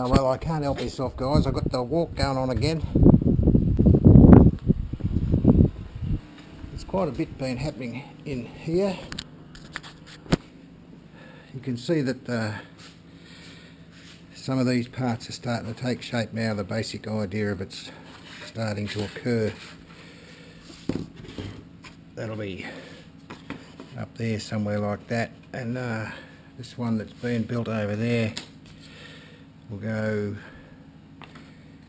Well, I can't help myself, guys. I've got the walk going on again. There's quite a bit been happening in here. You can see that some of these parts are starting to take shape now. The basic idea of it's starting to occur. That'll be up there somewhere like that, and this one that's being built over there will go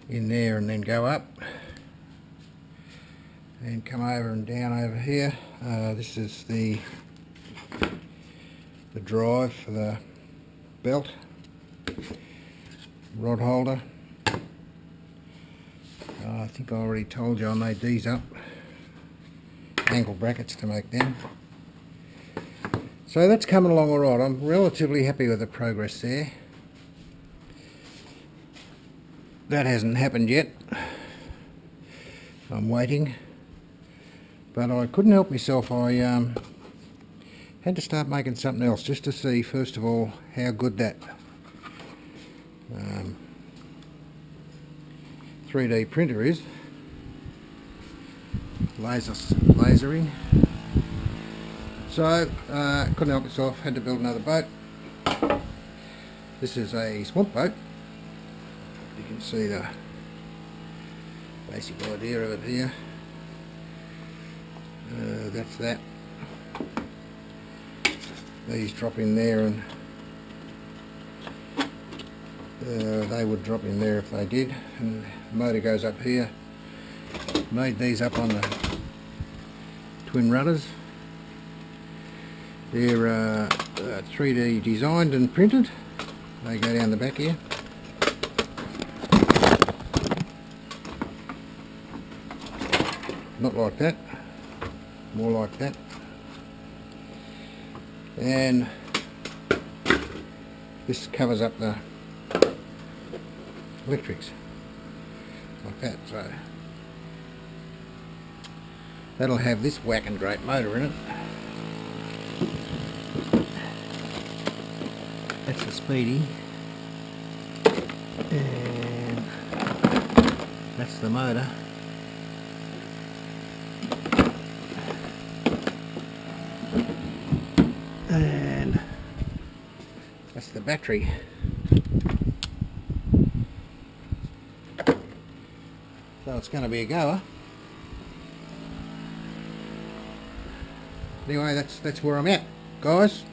in there and then go up and come over and down over here. This is the drive for the belt rod holder. I think I already told you I made these up, angle brackets to make them. So that's coming along alright. I'm relatively happy with the progress there. That hasn't happened yet. I'm waiting, but I couldn't help myself. I had to start making something else just to see, first of all, how good that 3D printer is. Lasering. So couldn't help myself, had to build another boat. This is a swamp boat. You can see the basic idea of it here. That's that. These drop in there, and they would drop in there if they did, and the motor goes up here. Made these up on the twin rudders. They're 3D designed and printed. They go down the back here. Not like that, more like that. And this covers up the electrics like that, so that'll have this whacking great motor in it. That's the Speedy, and that's the motor. And that's the battery. So it's going to be a goer. Anyway, that's where I'm at, guys.